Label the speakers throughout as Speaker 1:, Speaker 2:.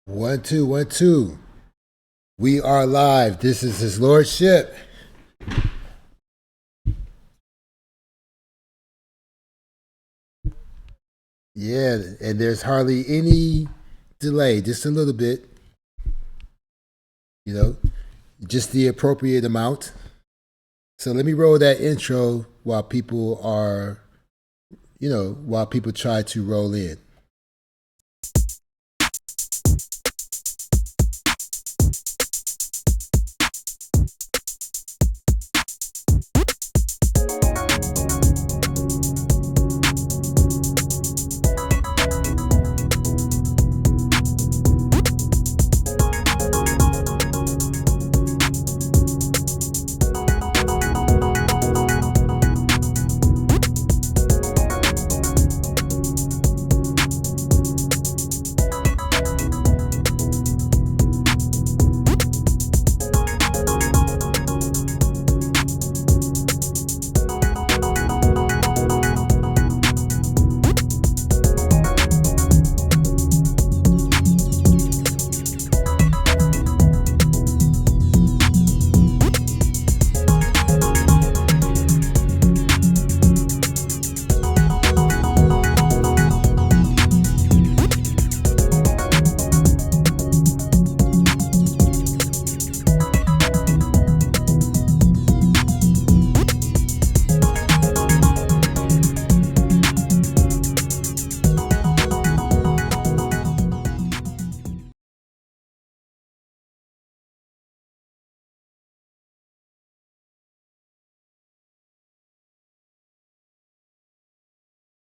Speaker 1: One, two, one, two. We are live. This is his Lordship. Yeah, and there's hardly any delay, just a little bit, you know, just the appropriate amount. So let me roll that intro while people are, while people try to roll in.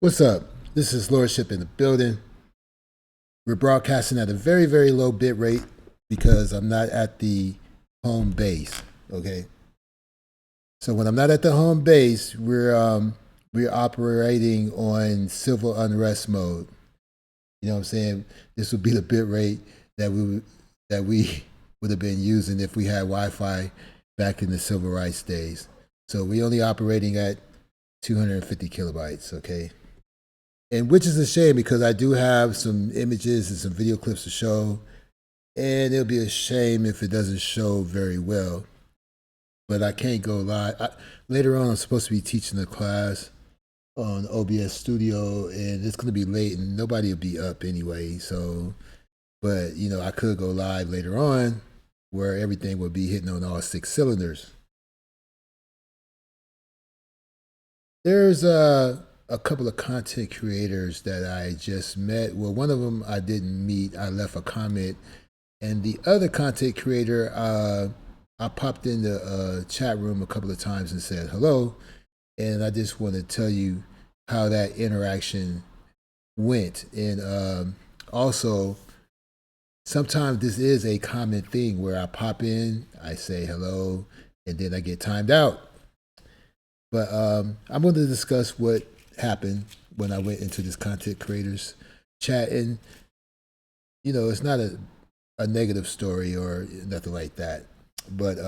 Speaker 1: What's up? This is Lordship in the building. We're broadcasting at a very, very low bit rate because I'm not at the home base. Okay. So when I'm not at the home base, we're operating on civil unrest mode. You know what I'm saying? This would be the bit rate that we would have been using if we had Wi-Fi back in the civil rights days. So we only operating at 250 kilobytes. Okay. And which is a shame because I do have some images and some video clips to show, and it'll be a shame if it doesn't show very well. But I can't go live. Later on, I'm supposed to be teaching a class on OBS Studio, and it's going to be late, and nobody will be up anyway. So, but I could go live later on, where everything will be hitting on all six cylinders. There's a couple of content creators that I just met. Well, one of them I didn't meet. I left a comment, and the other content creator, I popped in the chat room a couple of times and said hello, and I just want to tell you how that interaction went. And also, sometimes this is a common thing where I pop in, I say hello, and then I get timed out. But I'm going to discuss what happened when I went into this content creators chat, and it's not a negative story or nothing like that, but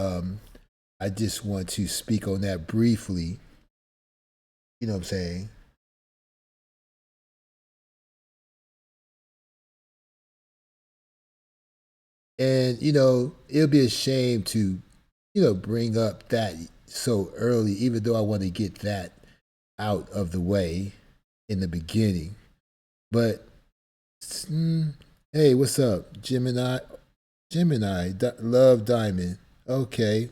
Speaker 1: I just want to speak on that briefly. You know what I'm saying? And it'll be a shame to bring up that so early, even though I want to get that out of the way in the beginning. But hey, what's up, Gemini? Love Diamond. Okay.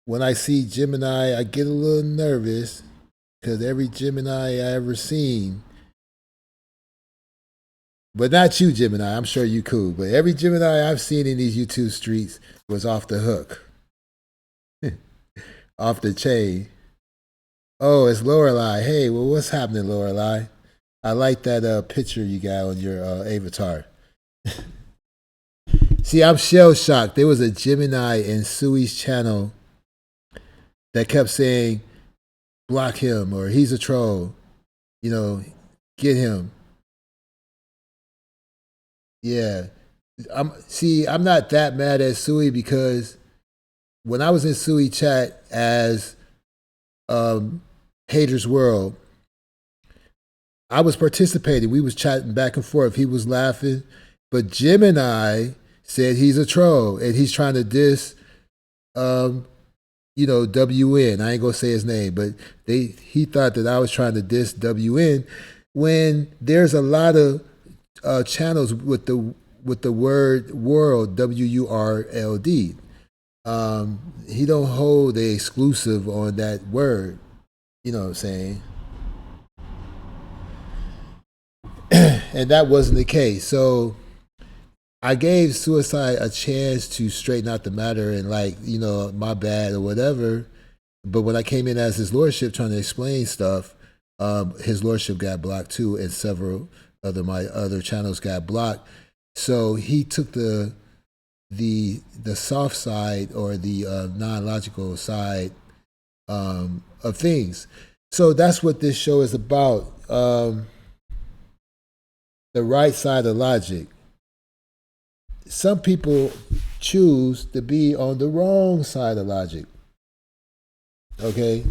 Speaker 1: When I see Gemini, I get a little nervous because every Gemini I ever seen, but not you, Gemini. I'm sure you cool, but every Gemini I've seen in these YouTube streets was off the hook, off the chain. Oh, it's Lorelai. Hey, well, what's happening, Lorelai? I like that picture you got on your avatar. See, I'm shell shocked. There was a Gemini in Sui's channel that kept saying, block him, or he's a troll. Get him. Yeah. I'm not that mad at Sui because when I was in Sui chat as Hater's World, I was participating. We was chatting back and forth. He was laughing, But Gemini said he's a troll and he's trying to diss, WN. I ain't gonna say his name, but he thought that I was trying to diss WN when there's a lot of channels with the word world, WURLD. He don't hold the exclusive on that word. You know what I'm saying? And that wasn't the case. So I gave Suicide a chance to straighten out the matter and my bad or whatever. But when I came in as his lordship trying to explain stuff, his lordship got blocked too, and several my other channels got blocked. So he took the soft side or the non-logical side of things. So that's what this show is about. The right side of logic. Some people choose to be on the wrong side of logic. Okay?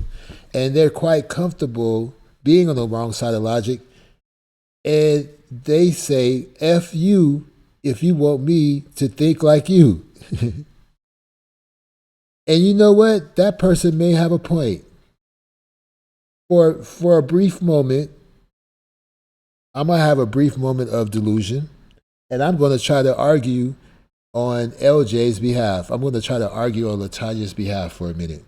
Speaker 1: And they're quite comfortable being on the wrong side of logic. And they say, F you if you want me to think like you. And you know what? That person may have a point. For a brief moment, I'm going to have a brief moment of delusion, and I'm going to try to argue on LJ's behalf. I'm going to try to argue on Latanya's behalf for a minute.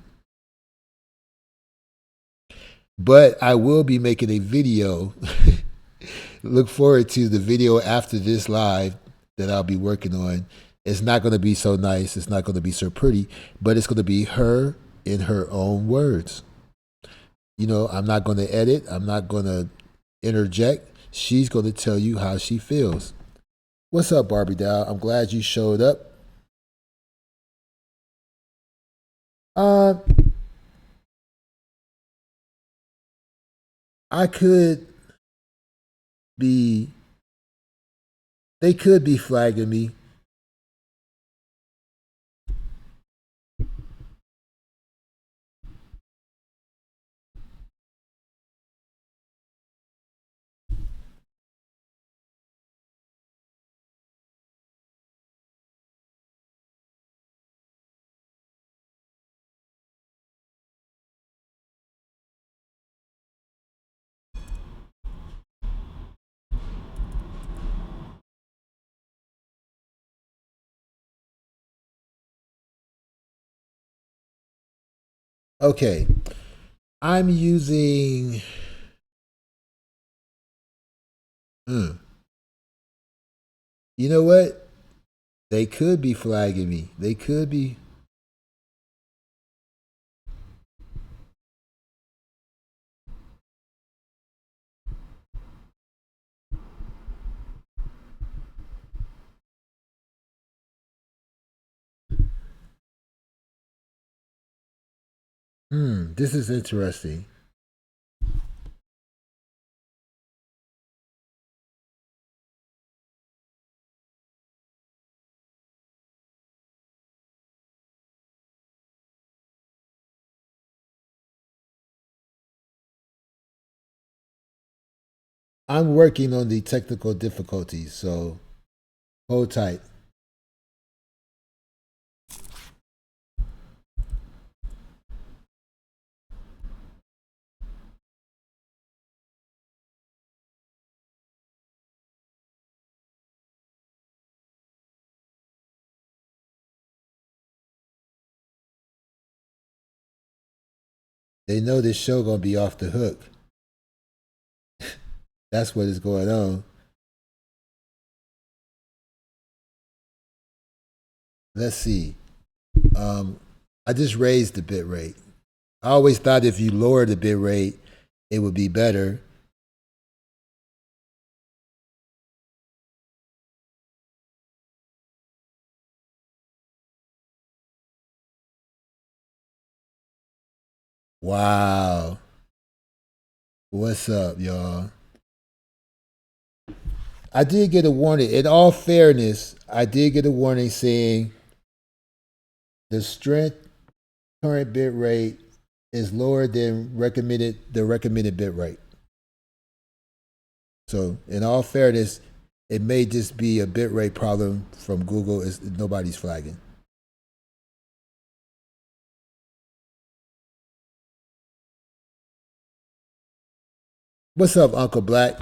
Speaker 1: But I will be making a video. Look forward to the video after this live that I'll be working on. It's not going to be so nice. It's not going to be so pretty, but it's going to be her in her own words. I'm not going to edit. I'm not going to interject. She's going to tell you how she feels. What's up, Barbie doll? I'm glad you showed up. They could be flagging me. Okay. I'm using you know what? They could be flagging me. They could be. This is interesting. I'm working on the technical difficulties, so hold tight. They know this show gonna be off the hook. That's what is going on. Let's see. I just raised the bit rate. I always thought if you lower the bit rate, it would be better. Wow. What's up, y'all? I did get a warning. In all fairness, I did get a warning saying the strength current bit rate is lower than the recommended bit rate. So, in all fairness, It may just be a bitrate problem from Google. Nobody's flagging. What's up, Uncle Black?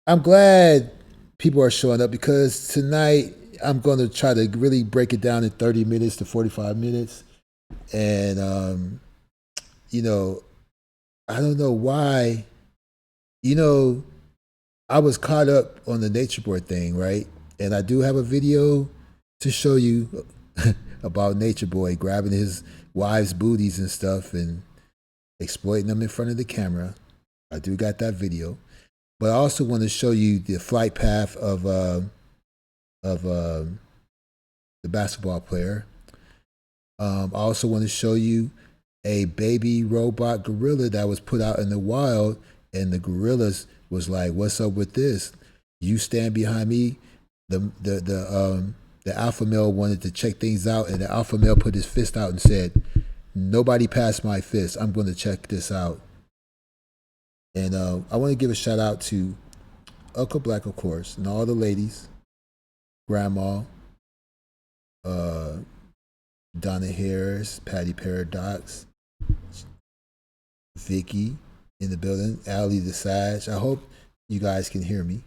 Speaker 1: I'm glad people are showing up because tonight I'm going to try to really break it down in 30 minutes to 45 minutes. And, you know, I don't know why, you know, I was caught up on the nature board thing, right? And I do have a video to show you about Nature Boy grabbing his wives' booties and stuff and exploiting them in front of the camera. I do got that video, but I also want to show you the flight path of the basketball player. I also want to show you a baby robot gorilla that was put out in the wild, and the gorillas was like, "What's up with this? You stand behind me." The alpha male wanted to check things out, and the alpha male put his fist out and said, "Nobody passed my fist. I'm going to check this out." And I want to give a shout out to Uncle Black, of course, and all the ladies, Grandma, uh, Donna Harris, Patty Paradox, Vicky in the building, Allie the Sage. I hope you guys can hear me.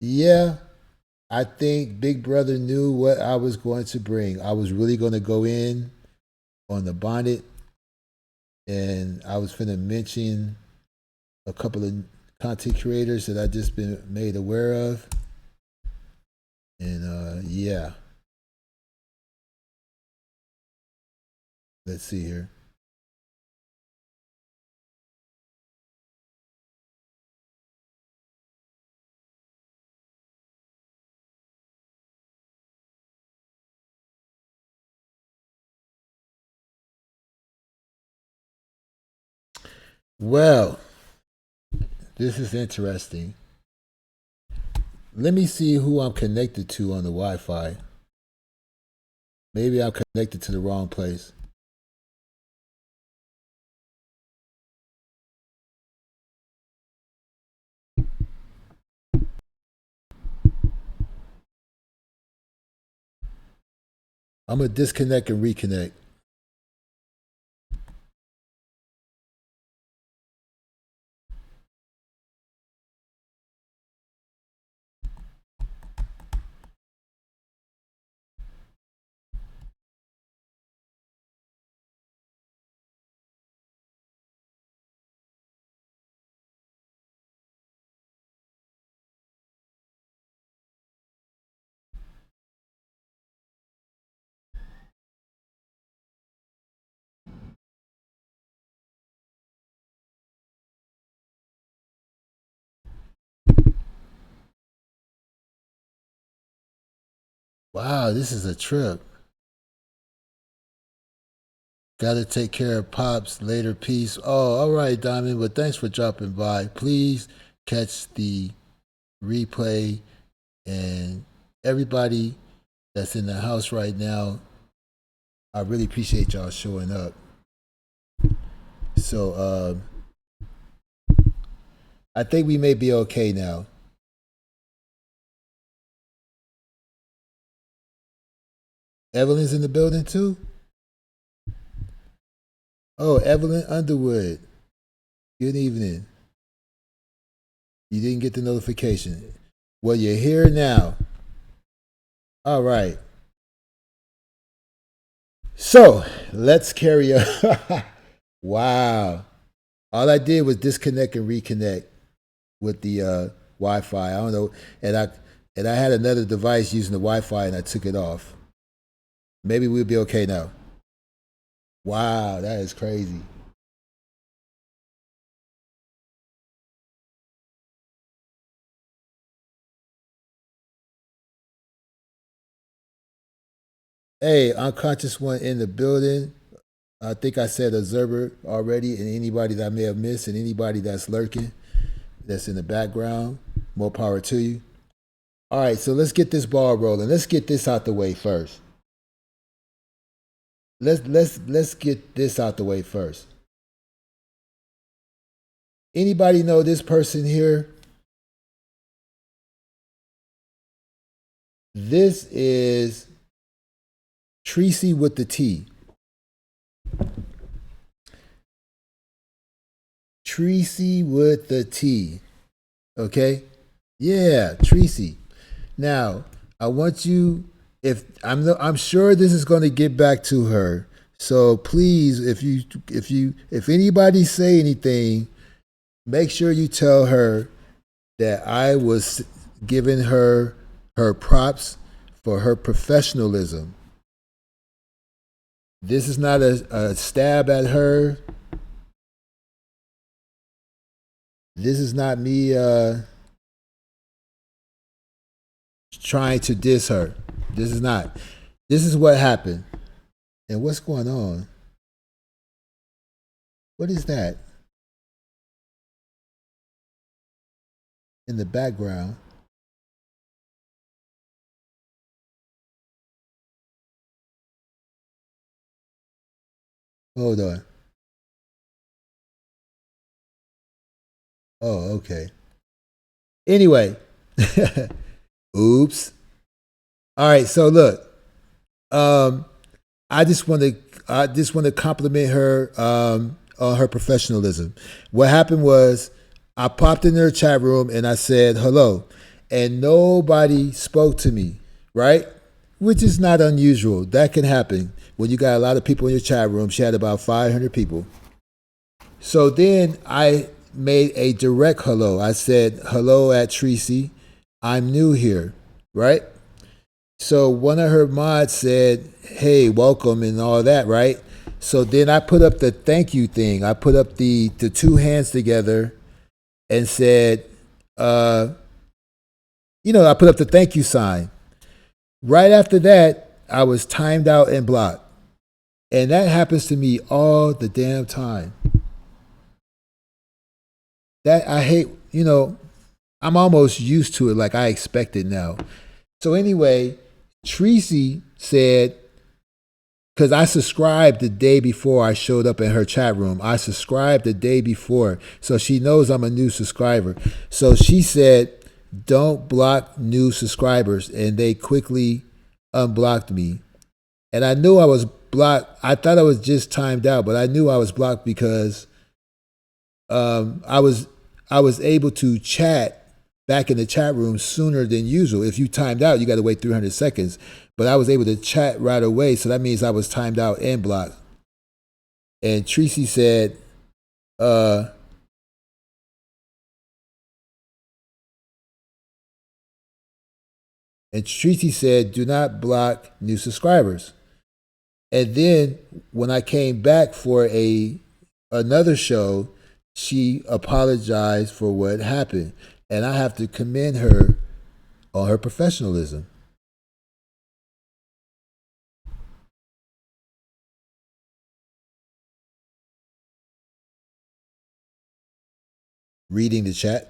Speaker 1: Yeah, I think Big Brother knew what I was going to bring. I was really going to go in on the bonnet, and I was going to mention a couple of content creators that I just been made aware of. And yeah, let's see here. Well, this is interesting. Let me see who I'm connected to on the Wi-Fi. Maybe I'm connected to the wrong place. I'm gonna disconnect and reconnect. Wow, this is a trip. Got to take care of Pops later. Peace. Oh, all right, Diamond. But thanks for dropping by. Please catch the replay, and everybody that's in the house right now. I really appreciate y'all showing up. So I think we may be okay now. Evelyn's in the building too. Oh, Evelyn Underwood. Good evening. You didn't get the notification. Well, you're here now. All right. So let's carry on. Wow. All I did was disconnect and reconnect with the Wi-Fi. I don't know, and I had another device using the Wi-Fi, and I took it off. Maybe we'll be okay now. Wow, that is crazy. Hey, unconscious one in the building. I think I said observer already, and anybody that I may have missed, and anybody that's lurking, that's in the background, more power to you. All right, so let's get this ball rolling. Let's get this out the way first. Let's get this out the way first. Anybody know this person here? This is Tracy with the T. Tracy with the T. Okay? Yeah, Tracy. Now, I want you, if I'm sure this is going to get back to her. So please, if anybody say anything, make sure you tell her that I was giving her props for her professionalism. This is not a stab at her. This is not me trying to diss her. This is not. This is what happened. And what's going on? What is that in the background? Hold on. Oh, okay. Anyway. Oops. All right, so look. I just want to compliment her on her professionalism. What happened was I popped in her chat room and I said hello, and nobody spoke to me, right? Which is not unusual. That can happen when you got a lot of people in your chat room. She had about 500 people. So then I made a direct hello. I said, hello at Tracy. I'm new here, right? So one of her mods said, hey, welcome and all that, right? So then I put up the thank you thing. I put up the two hands together and said, I put up the thank you sign. Right after that, I was timed out and blocked. And that happens to me all the damn time. That I hate, I'm almost used to it, like I expect it now. So anyway, Tracy said, because I subscribed the day before I showed up in her chat room. I subscribed the day before, so she knows I'm a new subscriber. So she said, don't block new subscribers, and they quickly unblocked me. And I knew I was blocked. I thought I was just timed out, but I knew I was blocked because I was able to chat back in the chat room sooner than usual. If you timed out, you got to wait 300 seconds. But I was able to chat right away, so that means I was timed out and blocked. And Tracy said, and Tracy said, do not block new subscribers. And then when I came back for another show, she apologized for what happened. And I have to commend her on her professionalism. Reading the chat.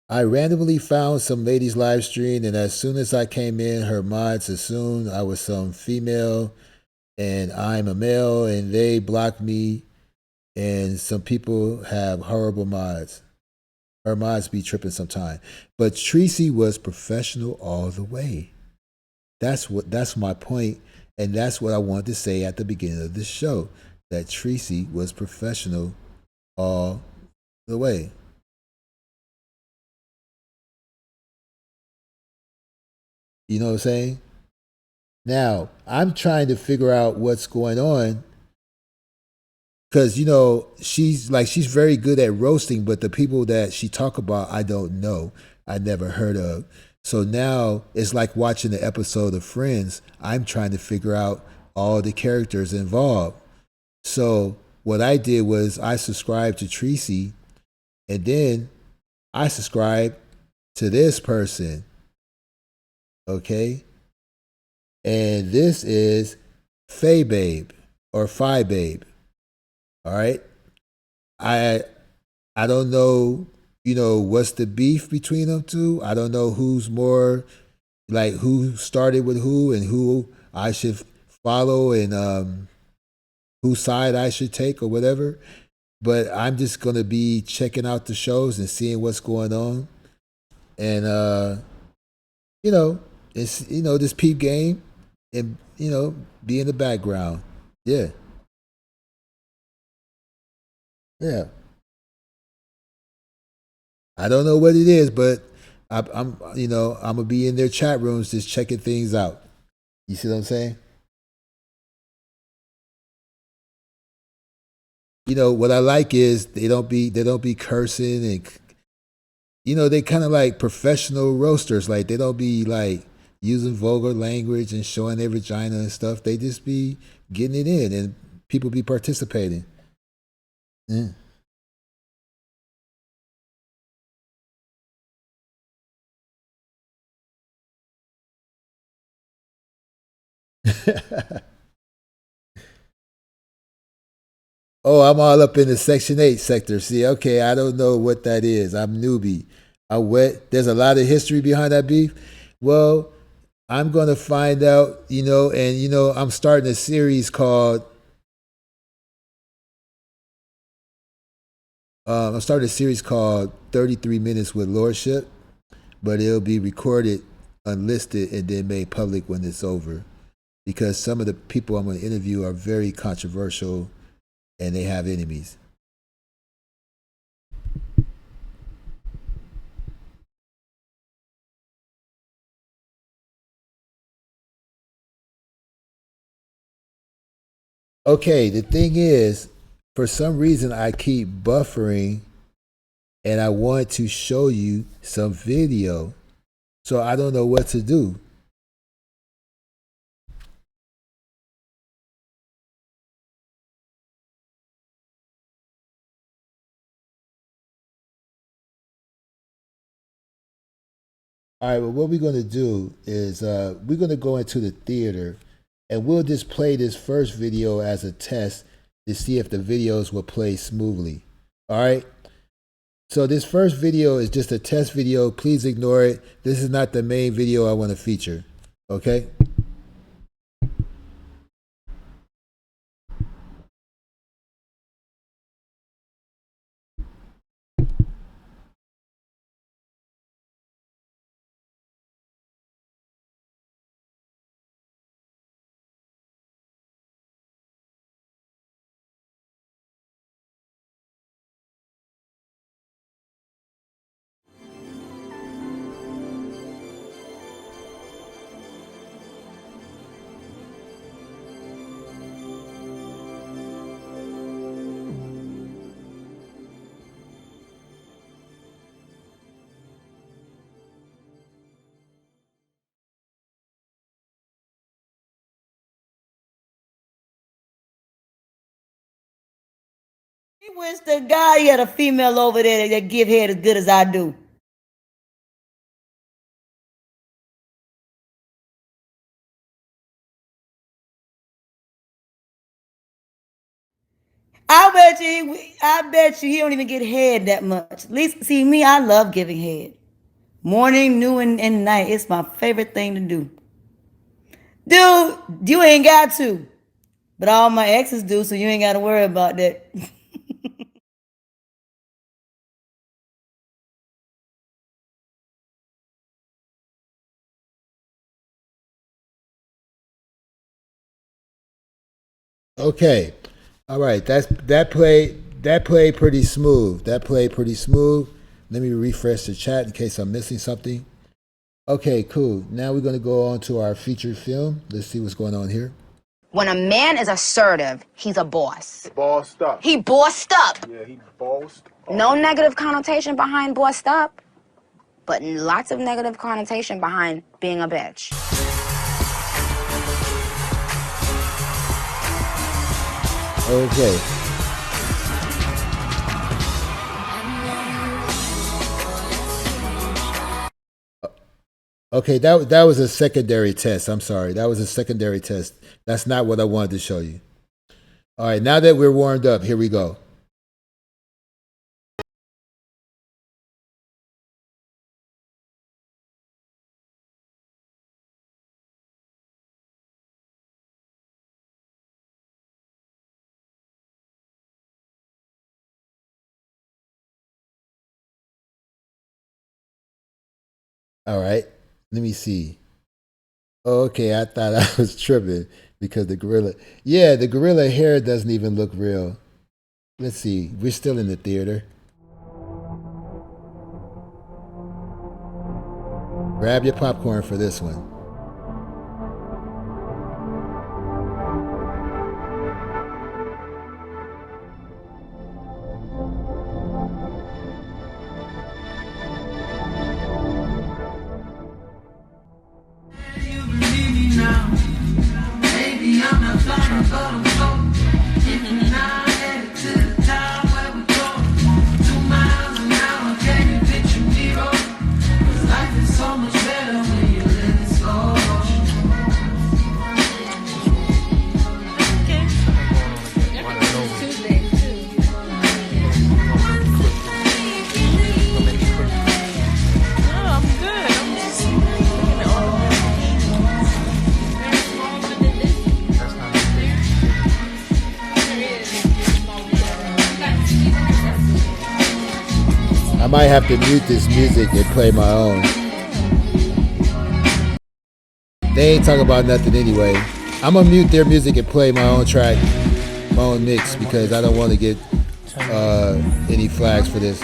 Speaker 1: I randomly found some lady's live stream, and as soon as I came in, her mods assumed I was some female and I'm a male, and they blocked me. And some people have horrible mods. Her mods be tripping sometime. But Tracy was professional all the way. That's my point, and that's what I wanted to say at the beginning of this show. That Tracy was professional all the way. You know what I'm saying? Now, I'm trying to figure out what's going on because, she's very good at roasting, but the people that she talk about, I don't know. I never heard of. So now it's like watching the episode of Friends. I'm trying to figure out all the characters involved. So what I did was I subscribed to Tracy, and then I subscribed to this person, okay? And this is Faye Babe or Phi Babe. All right. I don't know, what's the beef between them two. I don't know who's more like who started with who and who I should follow and whose side I should take or whatever. But I'm just gonna be checking out the shows and seeing what's going on. And you know, it's this peep game and be in the background. Yeah. Yeah. I don't know what it is, but I'm gonna be in their chat rooms just checking things out. You see what I'm saying? What I like is they don't be cursing and they kind of like professional roasters. Like they don't be like using vulgar language and showing their vagina and stuff. They just be getting it in and people be participating. Yeah. Oh, I'm all up in the Section 8 sector. See, okay, I don't know what that is. I'm newbie. I wet. There's a lot of history behind that beef. Well, I'm gonna find out, and I'm starting a series called 33 Minutes with Lordship, but it'll be recorded, unlisted, and then made public when it's over. Because some of the people I'm gonna interview are very controversial and they have enemies. Okay, the thing is, for some reason, I keep buffering and I want to show you some video. So I don't know what to do. All right, well, what we're going to do is we're going to go into the theater and we'll just play this first video as a test to see if the videos will play smoothly. All right? So this first video is just a test video. Please ignore it. This is not the main video I want to feature. Okay?
Speaker 2: He wish the guy he had a female over there that give head as good as I do. I bet you he don't even get head that much. At least see me, I love giving head. Morning, noon, and night. It's my favorite thing to do. Dude, you ain't got to. But all my exes do, so you ain't gotta worry about that.
Speaker 1: Okay. All right. That played pretty smooth. That played pretty smooth. Let me refresh the chat in case I'm missing something. Okay, cool. Now we're going to go on to our featured film. Let's see what's going on here.
Speaker 3: When a man is assertive, he's a boss.
Speaker 4: Bossed up.
Speaker 3: He bossed up.
Speaker 4: Yeah, he bossed up.
Speaker 3: No negative connotation behind bossed up, but lots of negative connotation behind being a bitch.
Speaker 1: Okay. Okay, that was a secondary test. I'm sorry. That was a secondary test. That's not what I wanted to show you. All right, now that we're warmed up, here we go. All right, let me see. Okay, I thought I was tripping because the gorilla. Yeah, the gorilla hair doesn't even look real. Let's see. We're still in the theater. Grab your popcorn for this one. I might have to mute this music and play my own. They ain't talking about nothing anyway. I'm gonna mute their music and play my own track, my own mix, because I don't want to get any flags for this.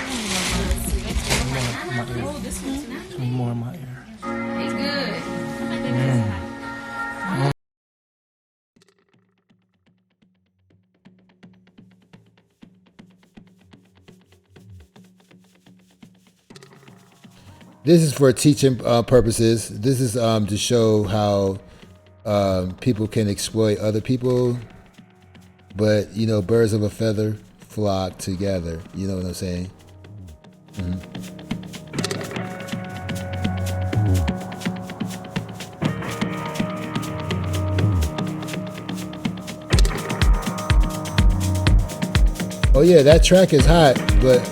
Speaker 4: More in my ear.
Speaker 5: It's good.
Speaker 1: This is for teaching purposes. This is to show how people can exploit other people, but you know, birds of a feather flock together. You know what I'm saying? Oh yeah, that track is hot, but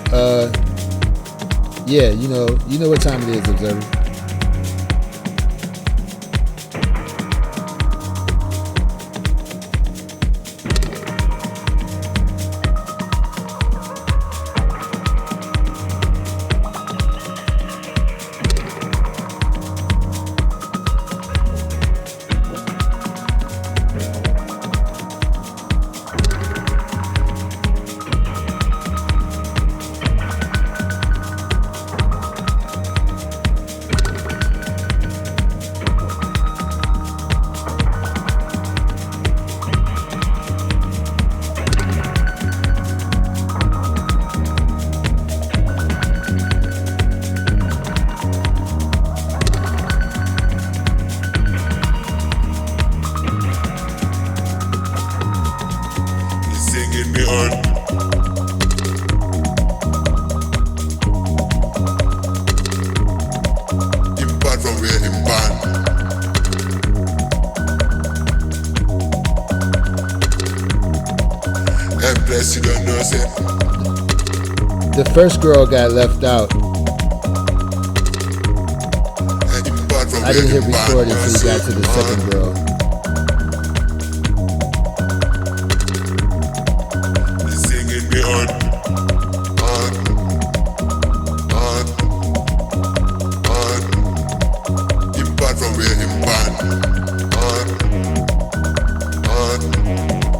Speaker 1: yeah, you know what time it is, Observer. The first girl got left out. I didn't hit record until he got to the second girl.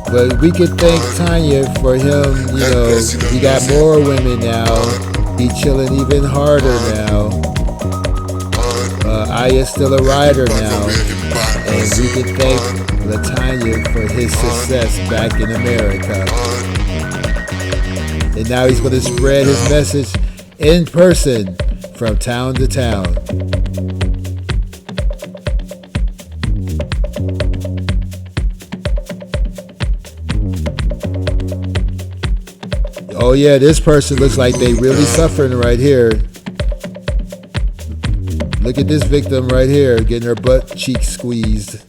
Speaker 1: But we could thank Tanya for him, you know, he got more women now. He chilling even harder now. Aya's still a rider now. And we could thank Latanya for his success back in America. And now he's going to spread his message in person from town to town. Oh yeah, this person looks like they really suffering right here. Look at this victim right here getting her butt cheek squeezed.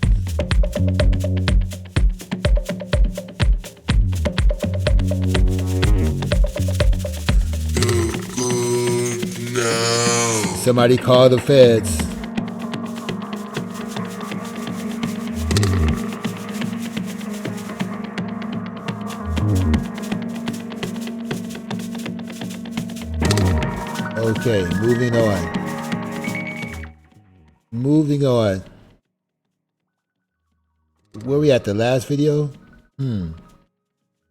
Speaker 1: Somebody call the feds. Okay, moving on. Moving on. Where we at, the last video?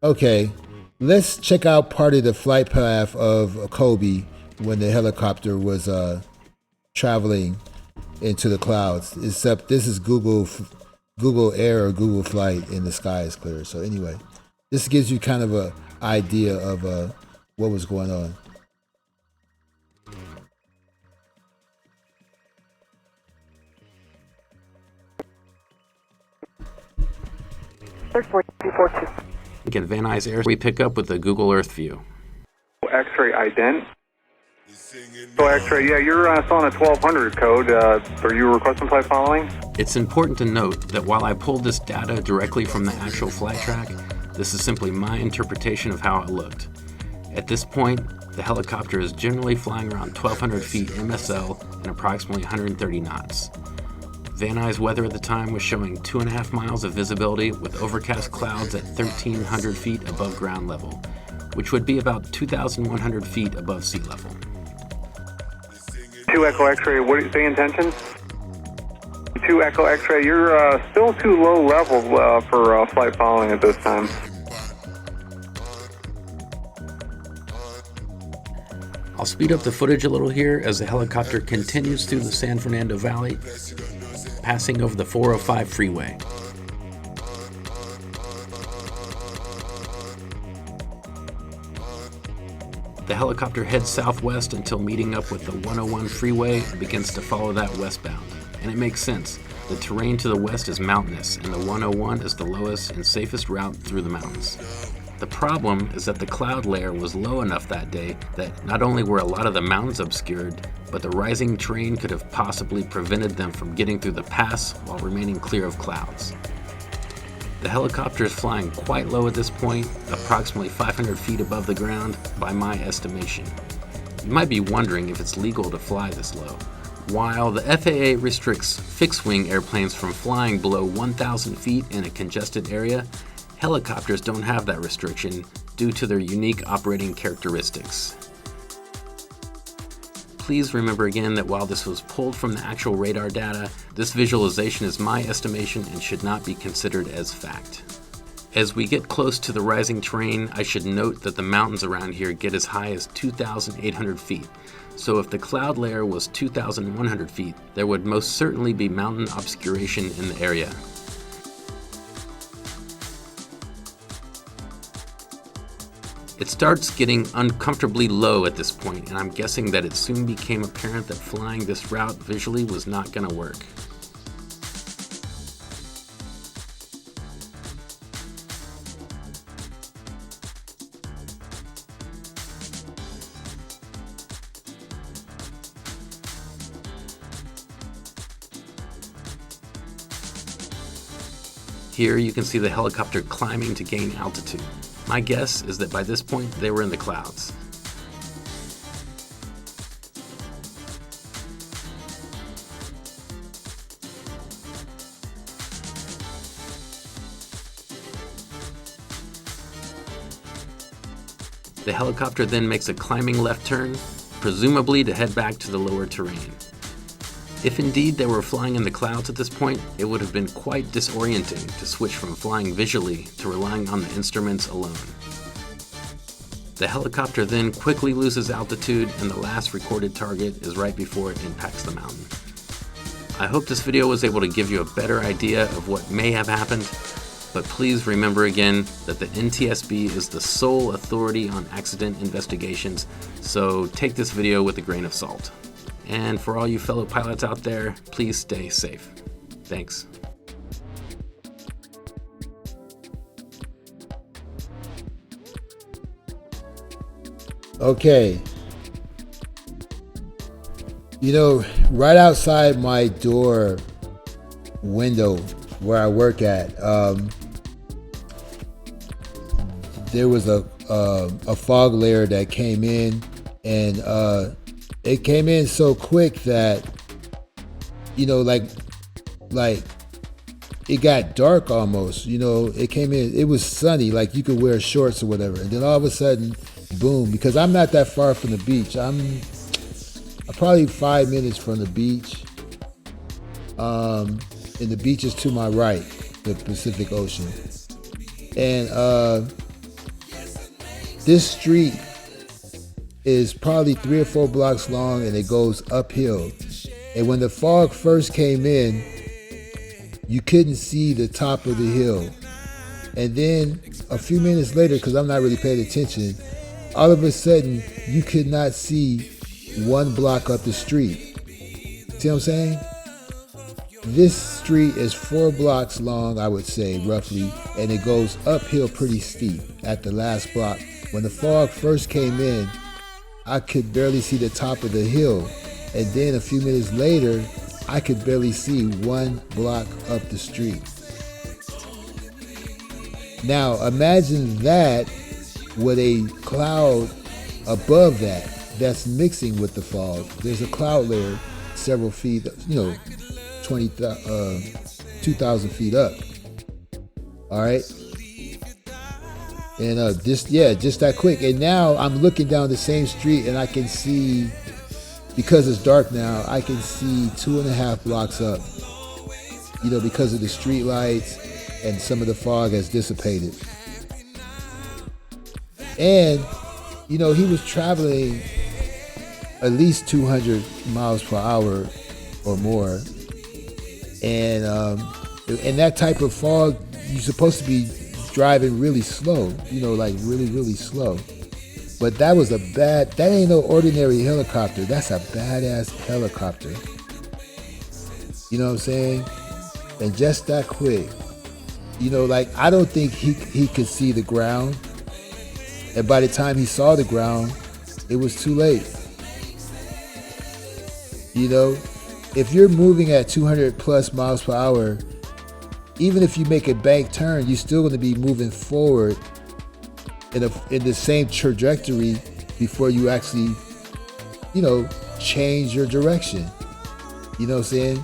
Speaker 1: Okay, let's check out part of the flight path of Kobe when the helicopter was traveling into the clouds. Except this is Google Air or Google Flight, and the sky is clear. So anyway, this gives you kind of a idea of what was going on.
Speaker 5: Again, Van Nuys Air, we pick up with the Google Earth view.
Speaker 6: X-ray ident. So X-ray, yeah, you're still on a 1200 code. Are you requesting flight following?
Speaker 5: It's important to note that while I pulled this data directly from the actual flight track, this is simply my interpretation of how it looked. At this point, the helicopter is generally flying around 1200 feet MSL and approximately 130 knots. Van Nuys weather at the time was showing 2.5 miles of visibility with overcast clouds at 1,300 feet above ground level, which would be about 2,100 feet above sea level.
Speaker 6: 2 Echo X-ray, what do you say intentions? 2 Echo X-ray, you're still too low level for flight following at this time.
Speaker 5: I'll speed up the footage a little here as the helicopter continues through the San Fernando Valley, passing over the 405 freeway. The helicopter heads southwest until meeting up with the 101 freeway and begins to follow that westbound. And it makes sense. The terrain to the west is mountainous, and the 101 is the lowest and safest route through the mountains. The problem is that the cloud layer was low enough that day that not only were a lot of the mountains obscured, but the rising terrain could have possibly prevented them from getting through the pass while remaining clear of clouds. The helicopter is flying quite low at this point, approximately 500 feet above the ground by my estimation. You might be wondering if it's legal to fly this low. While the FAA restricts fixed-wing airplanes from flying below 1,000 feet in a congested area, helicopters don't have that restriction due to their unique operating characteristics. Please remember again that while this was pulled from the actual radar data, this visualization is my estimation and should not be considered as fact. As we get close to the rising terrain, I should note that the mountains around here get as high as 2,800 feet. So if the cloud layer was 2,100 feet, there would most certainly be mountain obscuration in the area. It starts getting uncomfortably low at this point, and I'm guessing that it soon became apparent that flying this route visually was not going to work. Here you can see the helicopter climbing to gain altitude. My guess is that by this point they were in the clouds. The helicopter then makes a climbing left turn, presumably to head back to the lower terrain. If indeed they were flying in the clouds at this point, it would have been quite disorienting to switch from flying visually to relying on the instruments alone. The helicopter then quickly loses altitude, and the last recorded target is right before it impacts the mountain. I hope this video was able to give you a better idea of what may have happened, but please remember again that the NTSB is the sole authority on accident investigations, so take this video with a grain of salt. And for all you fellow pilots out there, please stay safe. Thanks.
Speaker 1: Okay. You know, right outside my door window where I work at, there was a fog layer that came in, and it came in so quick that, you know, like it got dark almost. You know, it came in, it was sunny, like you could wear shorts or whatever, and then all of a sudden, boom! Because I'm not that far from the beach. I'm probably 5 minutes from the beach, and the beach is to my right, the Pacific Ocean, and this street is probably 3 or 4 blocks long, and it goes uphill. And when the fog first came in, you couldn't see the top of the hill. And then a few minutes later, because I'm not really paying attention, all of a sudden you could not see 1 block up the street. See what I'm saying? This street is 4 blocks long, I would say, roughly, and it goes uphill pretty steep at the last block. When the fog first came in, I could barely see the top of the hill. And then a few minutes later, I could barely see 1 block up the street. Now, imagine that with a cloud above that that's mixing with the fog. There's a cloud layer several feet, 2,000 feet up. All right? And just that quick. And now I'm looking down the same street, and I can see, because it's dark now, I can see 2.5 blocks up, because of the street lights and some of the fog has dissipated. And, he was traveling at least 200 miles per hour or more. And that type of fog, you're supposed to be driving really slow, like really, really slow. But that ain't no ordinary helicopter. That's a badass helicopter. You know what I'm saying? And just that quick. I don't think he could see the ground. And by the time he saw the ground, it was too late. If you're moving at 200 plus miles per hour, even if you make a bank turn, you're still going to be moving forward in the same trajectory before you actually, change your direction. You know what I'm saying?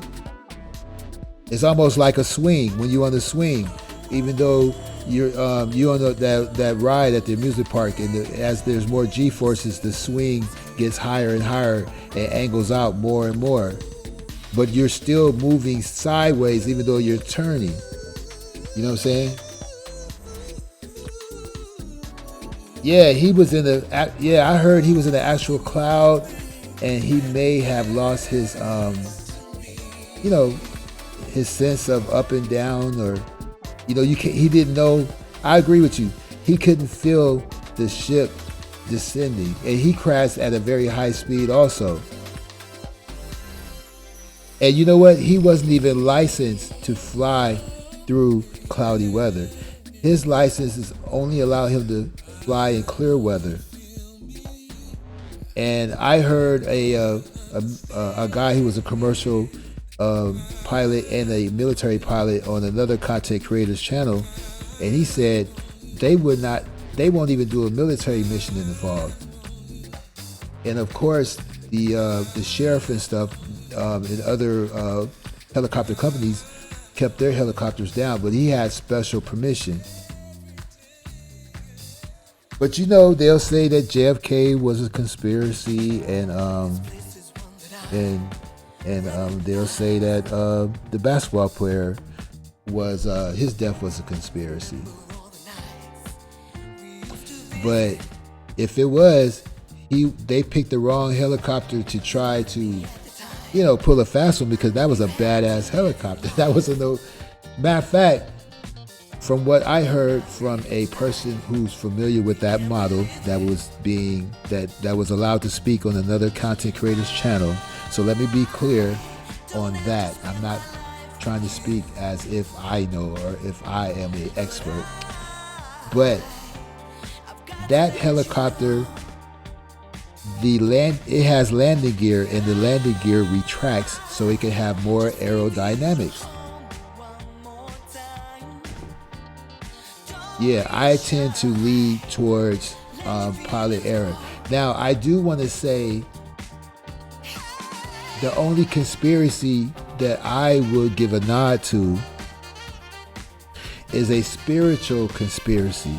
Speaker 1: It's almost like a swing when you're on the swing, even though you're on that ride at the amusement park, and as there's more G-forces, the swing gets higher and higher and angles out more and more. But you're still moving sideways even though you're turning. You know what I'm saying? Yeah, I heard he was in the actual cloud, and he may have lost his, his sense of up and down, or, he didn't know. I agree with you. He couldn't feel the ship descending, and he crashed at a very high speed also. And you know what? He wasn't even licensed to fly through cloudy weather. His licenses only allow him to fly in clear weather. And I heard a guy who was a commercial pilot and a military pilot on another content creator's channel, and he said they won't even do a military mission in the fog. And of course, the sheriff and stuff and other helicopter companies kept their helicopters down, but he had special permission. But they'll say that JFK was a conspiracy, and they'll say that the basketball player was his death was a conspiracy. But if it was, they picked the wrong helicopter to try to, pull a fast one, because that was a badass helicopter. That was matter of fact, from what I heard from a person who's familiar with that model that was allowed to speak on another content creator's channel. So let me be clear on that. I'm not trying to speak as if I know or if I am an expert. But that helicopter, it has landing gear, and the landing gear retracts so it can have more aerodynamics. Yeah, I tend to lead towards pilot error. Now, I do want to say the only conspiracy that I would give a nod to is a spiritual conspiracy,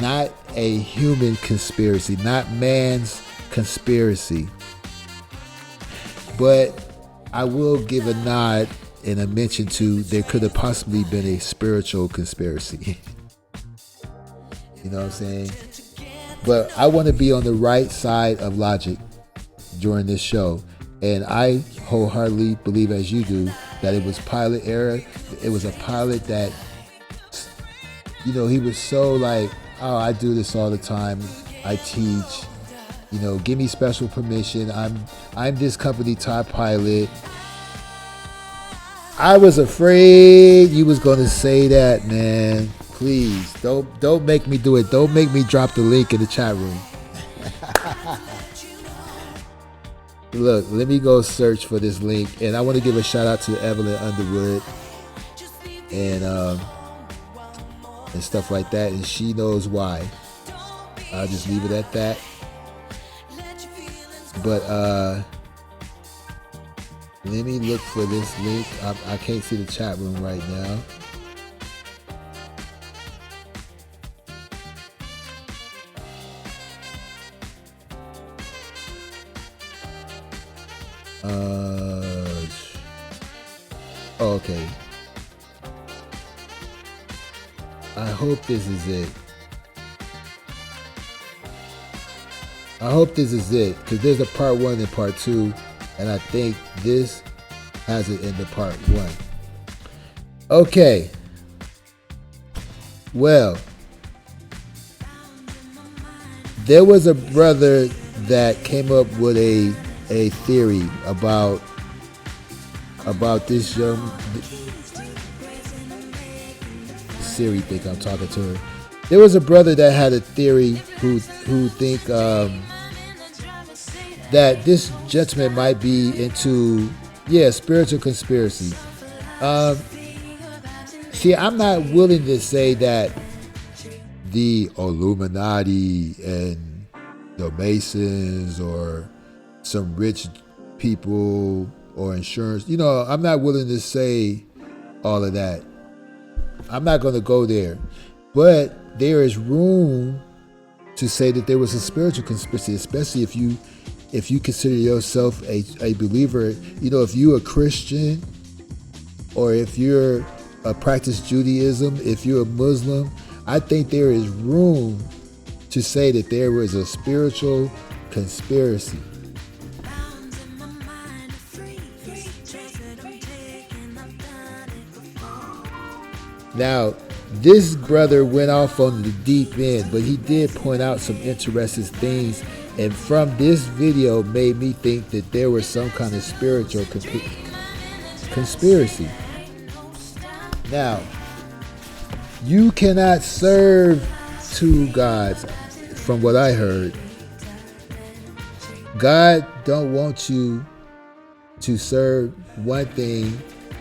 Speaker 1: not a human conspiracy, not man's conspiracy. But I will give a nod and a mention to there could have possibly been a spiritual conspiracy. You know what I'm saying? But I want to be on the right side of logic during this show. And I wholeheartedly believe, as you do, that it was pilot error. It was a pilot that, you know, he was so like, oh, I do this all the time. I teach, you know, give me special permission. I'm this company top pilot. I was afraid you was gonna say that, man. Please don't make me do it. Don't make me drop the link in the chat room. Look, let me go search for this link, and I want to give a shout out to Evelyn Underwood and stuff like that, and she knows why. I'll just leave it at that. But let me look for this link. I can't see the chat room right now. Okay. I hope this is it. Because there's a part 1 and part 2, and I think this has it in the part 1. Okay. Well, there was a brother that came up with a theory about this young Siri think I'm talking to her. There was a brother that had a theory who think that this gentleman might be into spiritual conspiracy. See, I'm not willing to say that the Illuminati and the Masons or some rich people or insurance, I'm not willing to say all of that. I'm not going to go there. But there is room to say that there was a spiritual conspiracy, especially if you consider yourself a believer. If you're a Christian, or if you're a practice Judaism, if you're a Muslim, I think there is room to say that there was a spiritual conspiracy. Now, this brother went off on the deep end, but he did point out some interesting things, and from this video made me think that there was some kind of spiritual conspiracy. Now, you cannot serve two gods, from what I heard. God don't want you to serve one thing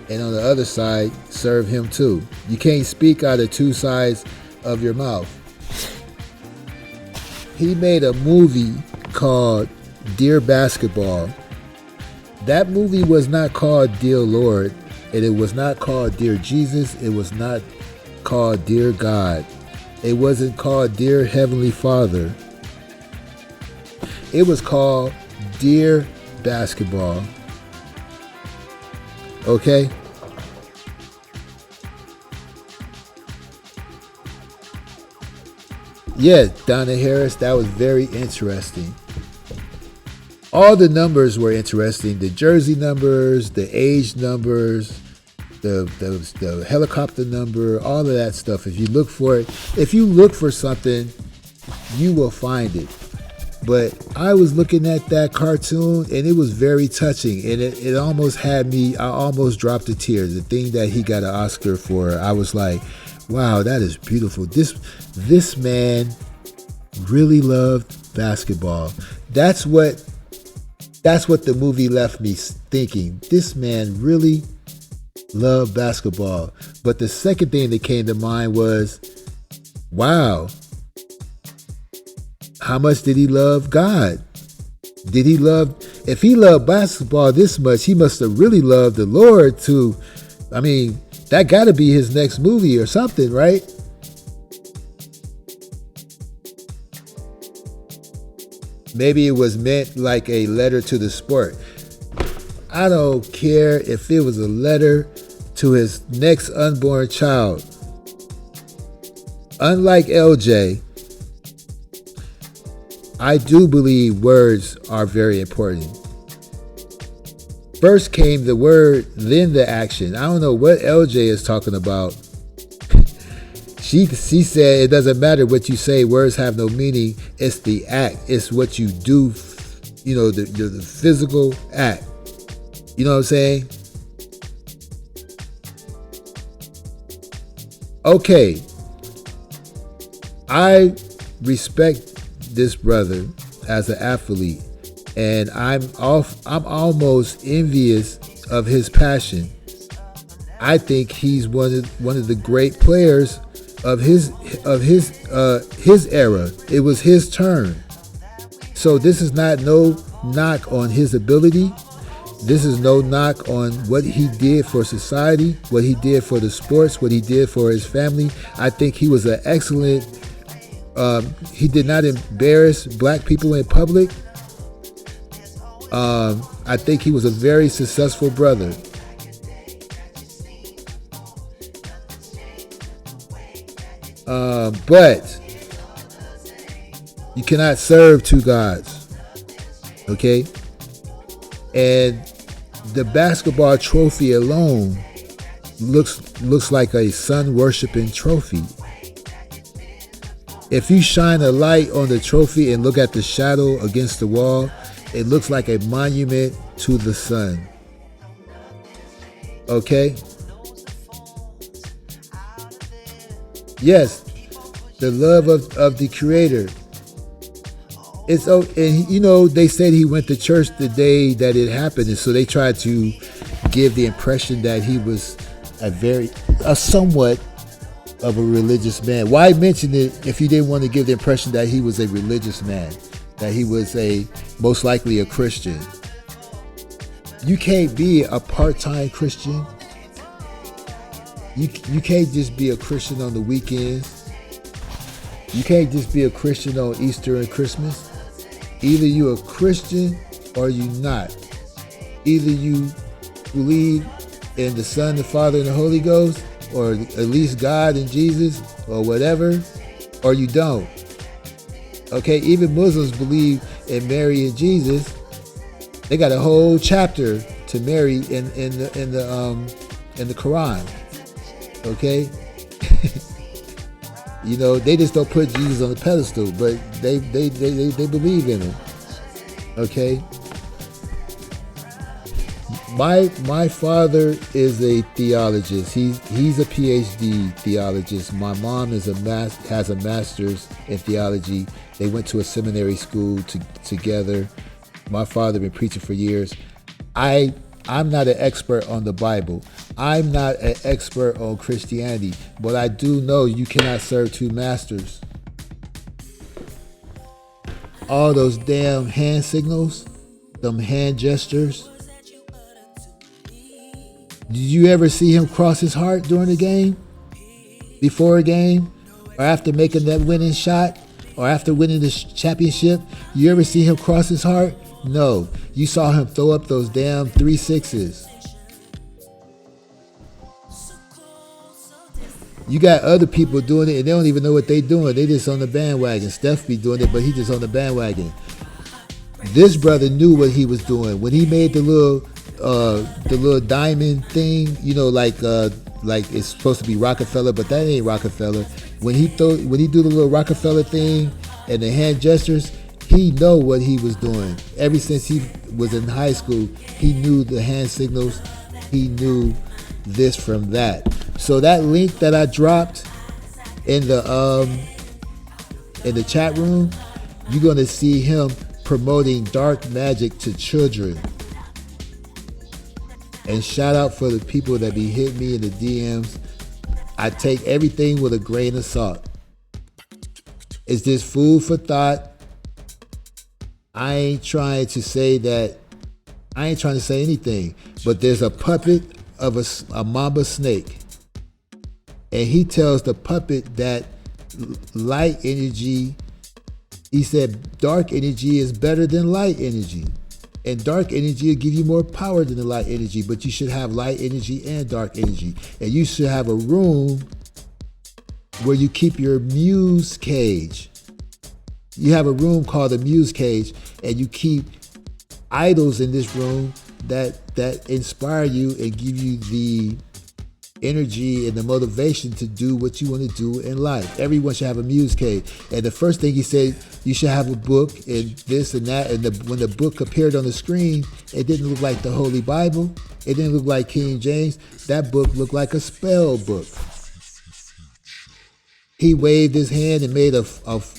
Speaker 1: and on the other side serve him too. You can't speak out of two sides of your mouth. He made a movie called Dear Basketball. That movie was not called Dear Lord, and it was not called Dear Jesus. It was not called Dear God. It wasn't called Dear Heavenly Father. It was called Dear Basketball. Okay? Yeah, Donna Harris, that was very interesting. All the numbers were interesting. The jersey numbers, the age numbers, the helicopter number, all of that stuff. If you look for it, if you look for something, you will find it. But I was looking at that cartoon and it was very touching, and it almost had me, I almost dropped a tear. The thing that he got an Oscar for, I was like, wow, that is beautiful. This man really loved basketball. That's what the movie left me thinking. This man really loved basketball. But the second thing that came to mind was, wow, how much did he love God? If he loved basketball this much, he must have really loved the Lord too. I mean, that got to be his next movie or something, right? Maybe it was meant like a letter to the sport. I don't care if it was a letter to his next unborn child. Unlike LJ, I do believe words are very important. First came the word, then the action. I don't know what LJ is talking about. She said it doesn't matter what you say, words have no meaning. It's the act. It's what you do, the physical act. You know what I'm saying? Okay. I respect this brother as an athlete, and I'm almost envious of his passion. I think he's one of the great players of his era. It was his turn. So this is not no knock on his ability. This is no knock on what he did for society, what he did for the sports, what he did for his family. I think he was an excellent. He did not embarrass black people in public. I think he was a very successful brother. But you cannot serve two gods, okay? And the basketball trophy alone looks like a sun worshiping trophy. If you shine a light on the trophy and look at the shadow against the wall, it looks like a monument to the sun. Okay? Yes, the love of the Creator. And they said he went to church the day that it happened, and so they tried to give the impression that he was a somewhat of a religious man. Why mention it if you didn't want to give the impression that he was a religious man, that he was most likely a Christian? You can't be a part-time Christian. You can't just be a Christian on the weekends. You can't just be a Christian on Easter and Christmas. Either you're a Christian or you're not. Either you believe in the Son, the Father, and the Holy Ghost, or at least God and Jesus, or whatever, or you don't. Okay, even Muslims believe in Mary and Jesus. They got a whole chapter to Mary in the Quran. Okay, they just don't put Jesus on the pedestal, but they believe in him. Okay. My father is a theologist. He's a PhD theologist. My mom has a master's in theology. They went to a seminary school together. My father been preaching for years. I'm not an expert on the Bible. I'm not an expert on Christianity, but I do know you cannot serve two masters. All those damn hand signals, them hand gestures. Did you ever see him cross his heart during the game? Before a game? Or after making that winning shot? Or after winning the championship? You ever see him cross his heart? No. You saw him throw up those damn 3 6s. You got other people doing it and they don't even know what they're doing. They just on the bandwagon. Steph be doing it, but he just on the bandwagon. This brother knew what he was doing. When he made the little diamond thing, like it's supposed to be Rockefeller, but that ain't Rockefeller. When he do the little Rockefeller thing and the hand gestures, he know what he was doing. Ever since he was in high school, he knew the hand signals. He knew this from that. So that link that I dropped in the chat room, you're gonna see him promoting dark magic to children. And shout out for the people that be hitting me in the DMs. I take everything with a grain of salt. It's just food for thought. I ain't trying to say anything, but there's a puppet of a mamba snake. And he tells the puppet that light energy, he said dark energy is better than light energy. And dark energy will give you more power than the light energy, but you should have light energy and dark energy. And you should have a room where you keep your muse cage. You have a room called the muse cage, and you keep idols in this room that inspire you and give you the energy and the motivation to do what you want to do in life. Everyone should have a muse cage. And the first thing he said, you should have a book and this and that. And when the book appeared on the screen, it didn't look like the Holy Bible. It didn't look like King James. That book looked like a spell book. He waved his hand and made a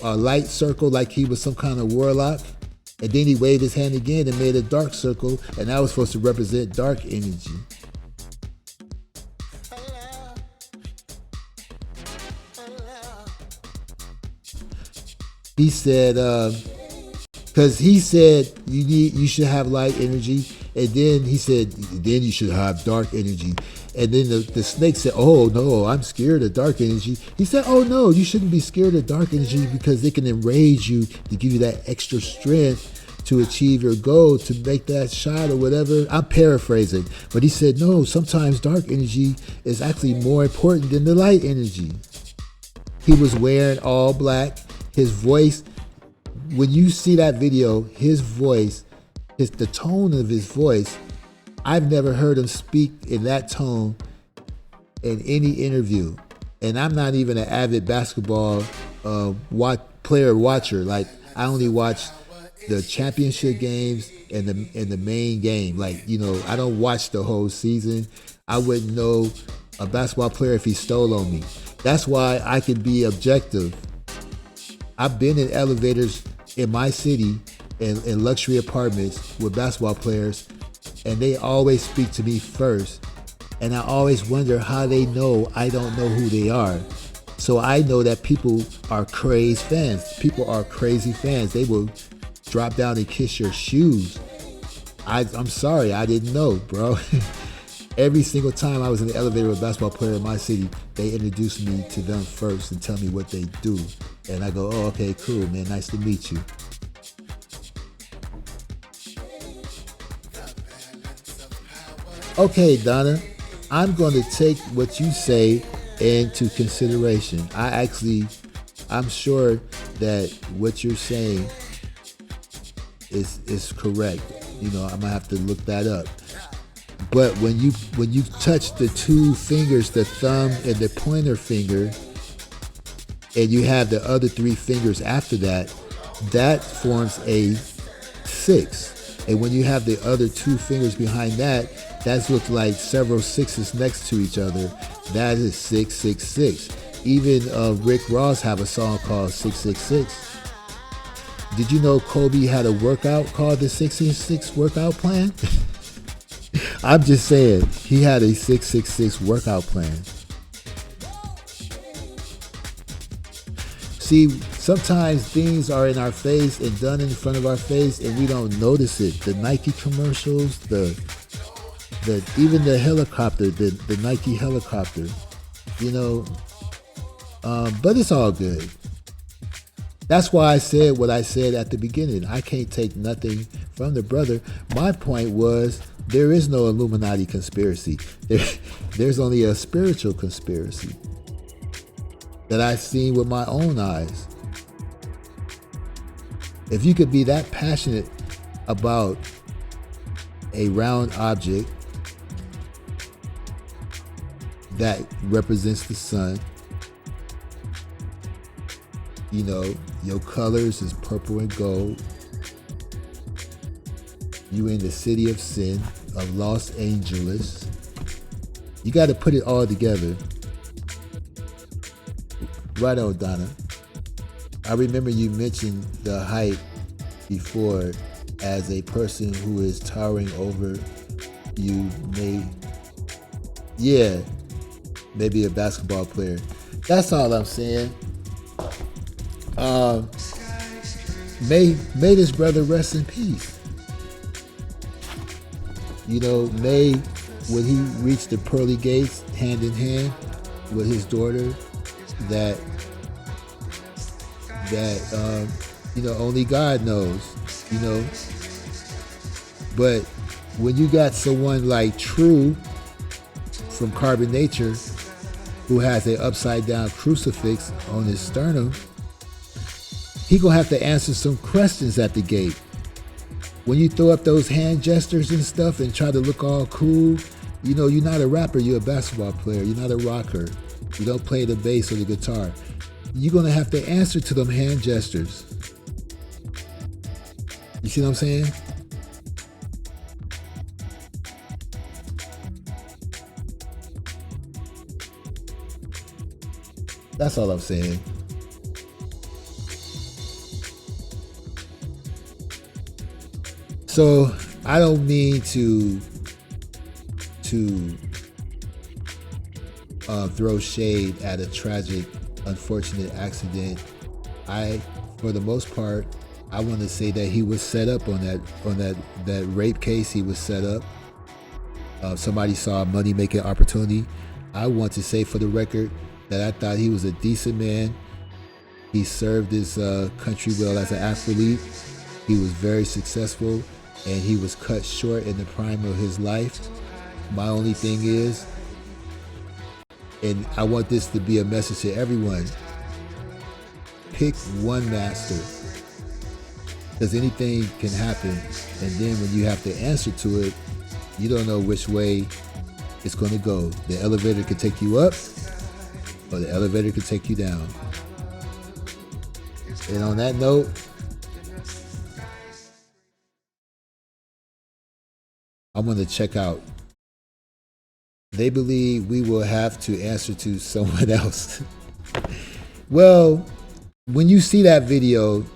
Speaker 1: light circle like he was some kind of warlock. And then he waved his hand again and made a dark circle, and that was supposed to represent dark energy. He said, because he said you should have light energy, and then he said, then you should have dark energy. And then the snake said, oh no, I'm scared of dark energy. He said, oh no, you shouldn't be scared of dark energy because it can enrage you to give you that extra strength to achieve your goal, to make that shot or whatever. I'm paraphrasing, but he said, no, sometimes dark energy is actually more important than the light energy. He was wearing all black. His voice, when you see that video, his voice, the tone of his voice, I've never heard him speak in that tone in any interview. And I'm not even an avid basketball player watcher. Like, I only watch the championship games and the main game. Like, you know, I don't watch the whole season. I wouldn't know a basketball player if he stole on me. That's why I can be objective. I've been in elevators in my city in luxury apartments with basketball players, and they always speak to me first. And I always wonder how they know I don't know who they are. So I know that people are crazy fans. People are crazy fans. They will drop down and kiss your shoes. I'm sorry, I didn't know, bro. Every single time I was in the elevator with a basketball player in my city, they introduced me to them first and tell me what they do. And I go, oh, okay, cool, man. Nice to meet you. Okay, Donna, I'm going to take what you say into consideration. I'm sure that what you're saying is correct. You know, I'm gonna have to look that up. But when you touch the two fingers, the thumb and the pointer finger, and you have the other three fingers after that, that forms a 6. And when you have the other two fingers behind that, that looks like several sixes next to each other. That is 666. Even Rick Ross have a song called 666. Did you know Kobe had a workout called the 666 workout plan? I'm just saying, he had a 666 workout plan. See, sometimes things are in our face and done in front of our face and we don't notice it. The Nike commercials, even the helicopter, the Nike helicopter, you know, but it's all good. That's why I said what I said at the beginning. I can't take nothing from the brother. My point was, there is no Illuminati conspiracy. There's only a spiritual conspiracy that I've seen with my own eyes. If you could be that passionate about a round object that represents the sun, you know, your colors is purple and gold. You in the city of sin of Los Angeles. You got to put it all together. Right on, Donna. I remember you mentioned the height before as a person who is towering over you, maybe a basketball player. That's all I'm saying. May this brother rest in peace. You know, may when he reached the pearly gates hand in hand with his daughter, that only God knows, But when you got someone like True from Carbon Nature, who has an upside down crucifix on his sternum, he gonna have to answer some questions at the gate. When you throw up those hand gestures and stuff and try to look all cool, you're not a rapper, you're a basketball player, you're not a rocker. You don't play the bass or the guitar. You're gonna have to answer to them hand gestures. You see what I'm saying? That's all I'm saying. So I don't mean to throw shade at a tragic, unfortunate accident. For the most part, I want to say that he was set up on that rape case. He was set up. Somebody saw a money-making opportunity. I want to say for the record that I thought he was a decent man. He served his country well as an athlete. He was very successful, and he was cut short in the prime of his life. My only thing is, and I want this to be a message to everyone, pick one master, because anything can happen, and then when you have to answer to it, you don't know which way it's going to go. The elevator could take you up, or the elevator could take you down. And on that note, I'm going to check out. They believe we will have to answer to someone else. Well, when you see that video,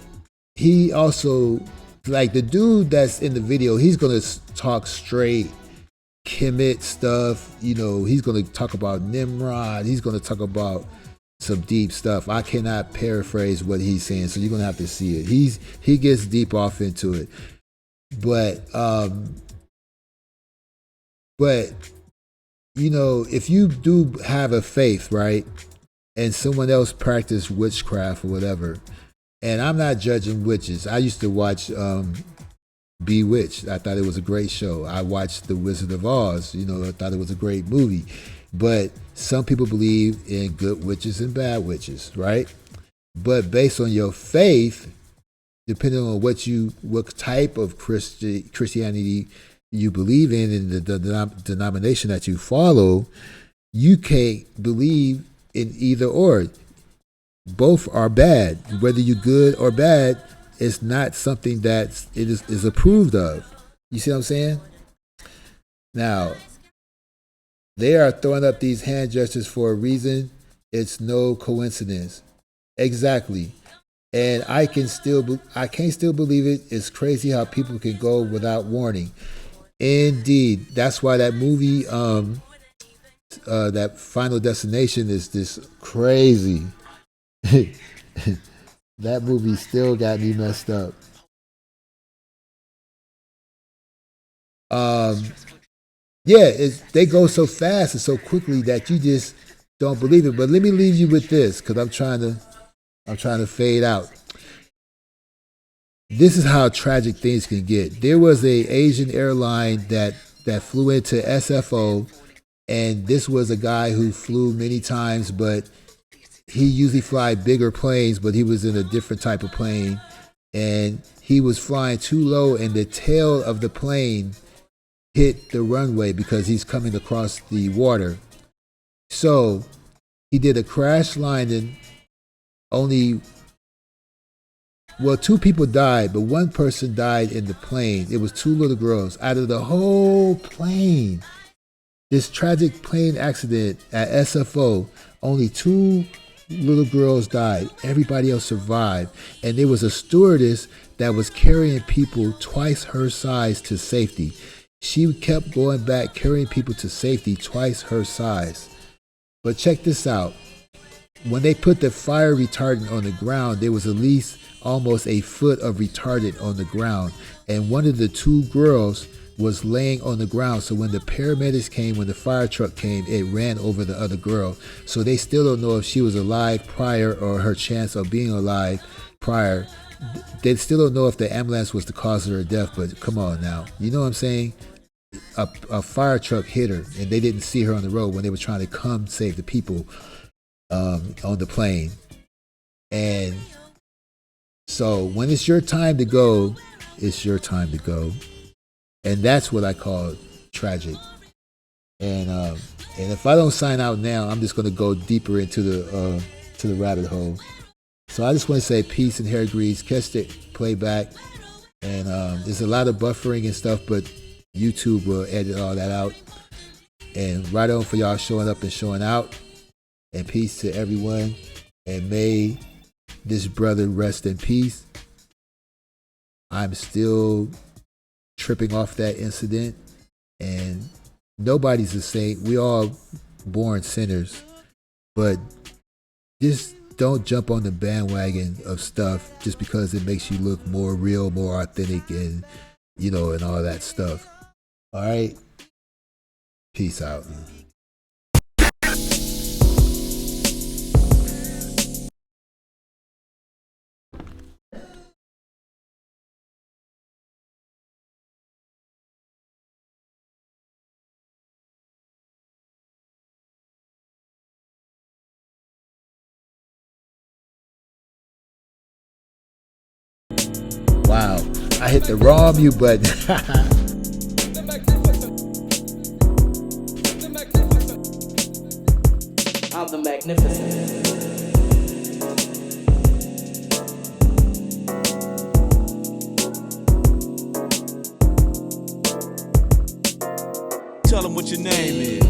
Speaker 1: he also, like the dude that's in the video, he's going to talk straight Kemet stuff. He's going to talk about Nimrod. He's going to talk about some deep stuff. I cannot paraphrase what he's saying, so you're going to have to see it. He gets deep off into it. But if you do have a faith, right, and someone else practice witchcraft or whatever, and I'm not judging witches. I used to watch Bewitched. I thought it was a great show. I watched The Wizard of Oz. I thought it was a great movie. But some people believe in good witches and bad witches, right? But based on your faith, depending on what type of Christianity you believe in and the denomination that you follow, you can't believe in either or. Both are bad. Whether you're good or bad, it's not something that is approved of. You see what I'm saying? Now, they are throwing up these hand gestures for a reason. It's no coincidence. Exactly. And I can't still believe it. It's crazy how people can go without warning. Indeed. That's why that movie, that Final Destination is this crazy. That movie still got me messed up. They go so fast and so quickly that you just don't believe it. But let me leave you with this, because I'm trying to fade out. This is how tragic things can get. There was a Asian airline that flew into SFO, and this was a guy who flew many times, but he usually fly bigger planes, but he was in a different type of plane, and he was flying too low, and the tail of the plane hit the runway because he's coming across the water. So he did a crash landing. Two people died, but one person died in the plane. It was two little girls. Out of the whole plane, this tragic plane accident at SFO, only two little girls died. Everybody else survived. And there was a stewardess that was carrying people twice her size to safety. She kept going back, carrying people to safety twice her size. But check this out. When they put the fire retardant on the ground, there was at least almost a foot of retardant on the ground. And one of the two girls was laying on the ground. So when the paramedics came, when the fire truck came, it ran over the other girl. So they still don't know if she was alive prior or her chance of being alive prior. They still don't know if the ambulance was the cause of her death, but come on now. You know what I'm saying? A fire truck hit her and they didn't see her on the road when they were trying to come save the people on the plane. And so when it's your time to go, it's your time to go. And that's what I call tragic. And if I don't sign out now, I'm just going to go deeper into the rabbit hole. So I just want to say peace and hair grease. Catch the playback. And there's a lot of buffering and stuff, but YouTube will edit all that out. And right on for y'all showing up and showing out. And peace to everyone. And may this brother rest in peace. I'm still tripping off that incident. And nobody's a saint. We all born sinners. But just don't jump on the bandwagon of stuff just because it makes you look more real, more authentic, and and all that stuff. All right? Peace out. Wow, I hit the wrong mute button.
Speaker 4: I'm the magnificent. Tell them what your name is.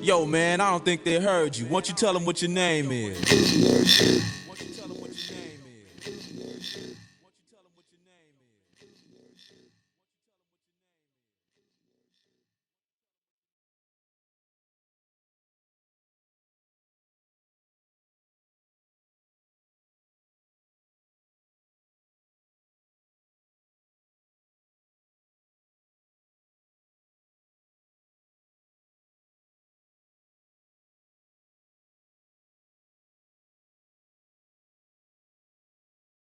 Speaker 4: Yo, man, I don't think they heard you. Why don't you tell them what your name is?